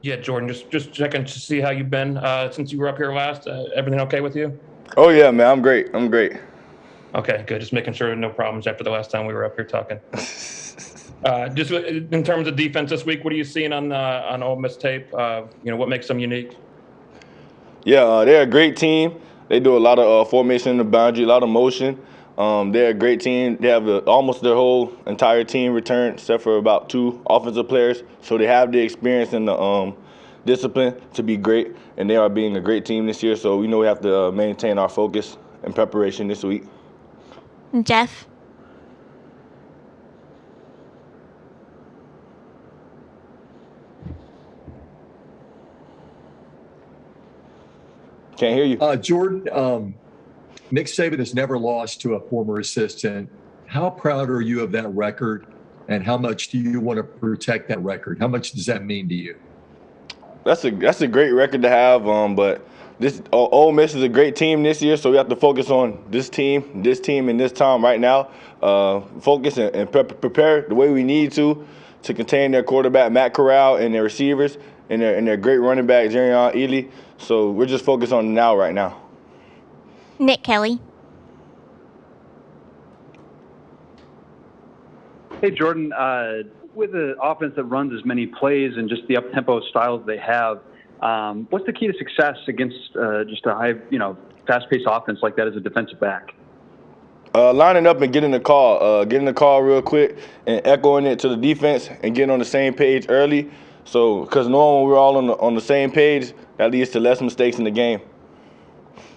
Yeah, Jordan, just checking to see how you've been since you were up here last. Everything okay with you? Oh yeah, man, I'm great. I'm great. Okay, good. Just making sure no problems after the last time we were up here talking. Just in terms of defense this week, what are you seeing on Ole Miss tape? What makes them unique? Yeah, they're a great team. They do a lot of formation in the boundary, a lot of motion. They're a great team. They have almost their whole entire team returned, except for about two offensive players. So they have the experience and the discipline to be great, and they are being a great team this year. So we know we have to maintain our focus and preparation this week. Jeff? Can't hear you. Jordan, Nick Saban has never lost to a former assistant. How proud are you of that record, and how much do you want to protect that record? How much does that mean to you? That's a great record to have. But this Ole Miss is a great team this year, so we have to focus on this team, and this time right now. Focus and prepare the way we need to contain their quarterback Matt Corral and their receivers and their great running back Jerion Ely. So we're just focused on now right now. Nick Kelly? Hey, Jordan, with an offense that runs as many plays and just the up-tempo styles they have, what's the key to success against just a high, fast-paced offense like that as a defensive back? Lining up and getting the call real quick and echoing it to the defense and getting on the same page early. So, because knowing we're all on the same page, that leads to less mistakes in the game.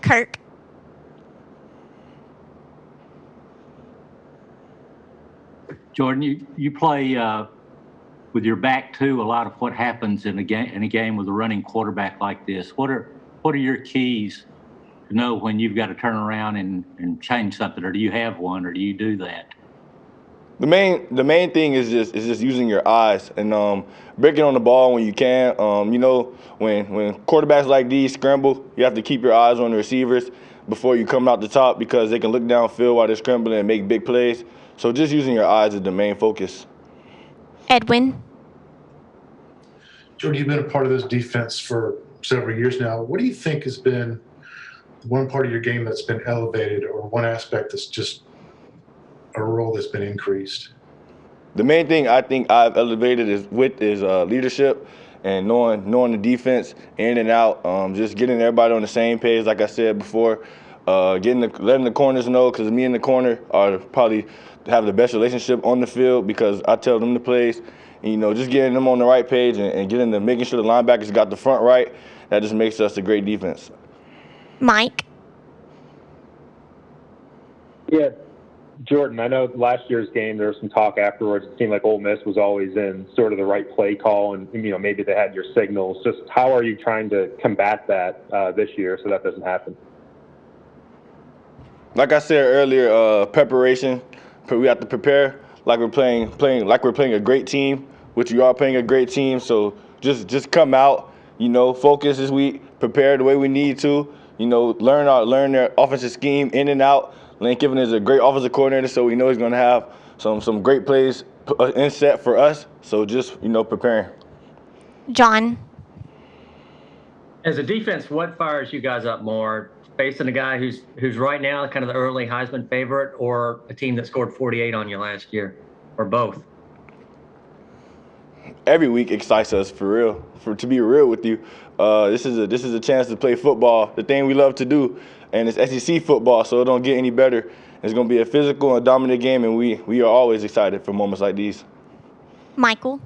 Kirk? Jordan, you play with your back to a lot of what happens in a game with a running quarterback like this. What are your keys to know when you've got to turn around and change something, or do you have one, or do you do that? The main thing is just using your eyes and breaking on the ball when you can. When quarterbacks like these scramble, you have to keep your eyes on the receivers before you come out the top because they can look downfield while they're scrambling and make big plays. So just using your eyes is the main focus. Edwin? Jordan, you've been a part of this defense for several years now. What do you think has been one part of your game that's been elevated, or one aspect that's just a role that's been increased? The main thing I think I've elevated is leadership and knowing the defense in and out. Just getting everybody on the same page, like I said before. Letting the corners know, because me and the corner are probably have the best relationship on the field because I tell them the plays. And, just getting them on the right page and making sure the linebackers got the front right. That just makes us a great defense. Mike? Yeah, Jordan, I know last year's game there was some talk afterwards. It seemed like Ole Miss was always in sort of the right play call, and maybe they had your signals. Just how are you trying to combat that this year so that doesn't happen? Like I said earlier, preparation. We have to prepare like we're playing a great team, which we are playing a great team. So just come out, focus this week, prepare the way we need to, learn their offensive scheme in and out. Lane Kiffin is a great offensive coordinator, so we know he's going to have some great plays in set for us. So just preparing. John? As a defense, what fires you guys up more? Facing a guy who's right now kind of the early Heisman favorite, or a team that scored 48 on you last year, or both? Every week excites us for real. To be real with you, this is a chance to play football, the thing we love to do, and it's SEC football, so it don't get any better. It's going to be a physical and dominant game, and we are always excited for moments like these. Michael?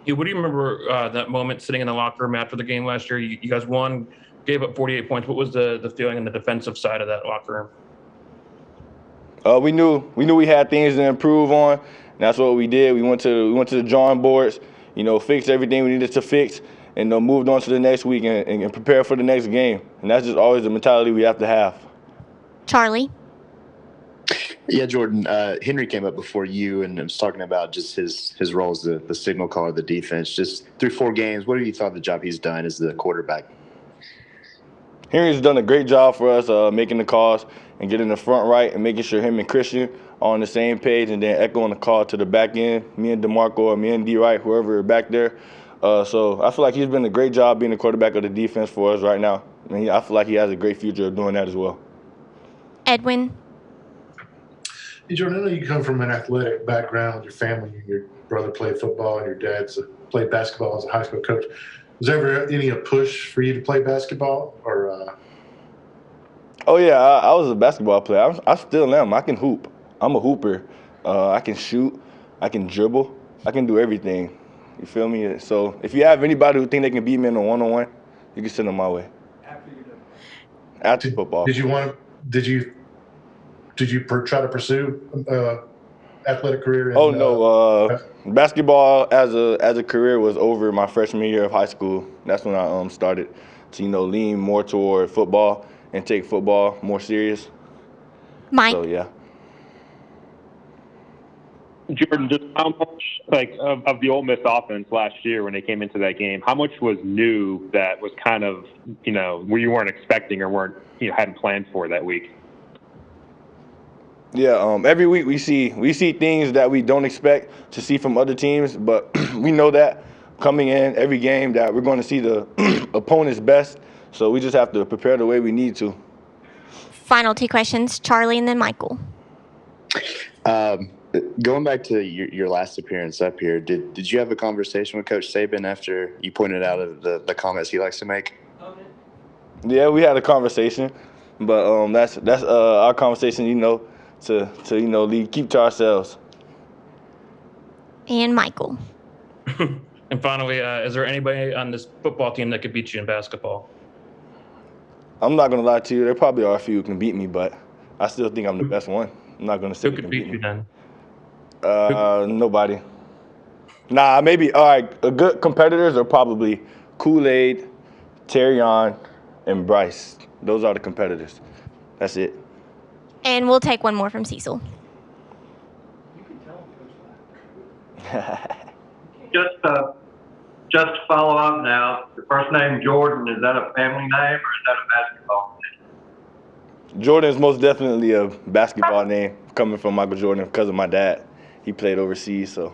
Yeah, what do you remember that moment sitting in the locker room after the game last year? You guys won, gave up 48 points. What was the feeling on the defensive side of that locker room? We knew we had things to improve on. And that's what we did. We went to the drawing boards, fixed everything we needed to fix, and moved on to the next week and prepare for the next game. And that's just always the mentality we have to have. Charlie? Yeah, Jordan, Henry came up before you and was talking about just his role as the signal caller of the defense. Just through 4 games, what have you thought of the job he's done as the quarterback? Henry's done a great job for us making the calls and getting the front right and making sure him and Christian are on the same page and then echoing the call to the back end, me and DeMarco or me and D. Wright, whoever are back there. So I feel like he's been a great job being the quarterback of the defense for us right now. I feel like he has a great future of doing that as well. Edwin. Hey, Jordan, I know you come from an athletic background. Your family, your brother played football, and your dad played basketball as a high school coach. Was there ever a push for you to play basketball, or? Oh yeah, I was a basketball player. I still am. I can hoop. I'm a hooper. I can shoot. I can dribble. I can do everything. You feel me? So if you have anybody who think they can beat me in a one-on-one, you can send them my way. After football. Did you try to pursue athletic career? Oh no, basketball as a career was over my freshman year of high school. That's when I started to lean more toward football and take football more serious. Mike. So yeah. Jordan, just how much of the Ole Miss offense last year when they came into that game, how much was new that was kind of where you weren't expecting or hadn't planned for that week? Yeah, every week we see things that we don't expect to see from other teams, but we know that coming in every game that we're going to see the opponent's best, so we just have to prepare the way we need to. Final two questions, Charlie and then Michael. Going back to your last appearance up here, did you have a conversation with Coach Saban after you pointed out of the comments he likes to make? Yeah, we had a conversation, but that's our conversation, to keep to ourselves. And Michael. And finally, is there anybody on this football team that could beat you in basketball? I'm not gonna lie to you. There probably are a few who can beat me, but I still think I'm the best one. I'm not gonna say who could beat you then? Nobody. Nah, maybe. All right, good competitors are probably Kool-Aid, Terrion, and Bryce. Those are the competitors. That's it. And we'll take one more from Cecil. Just to follow up now, your first name Jordan, is that a family name or is that a basketball name? Jordan is most definitely a basketball name coming from Michael Jordan because of my dad. He played overseas, so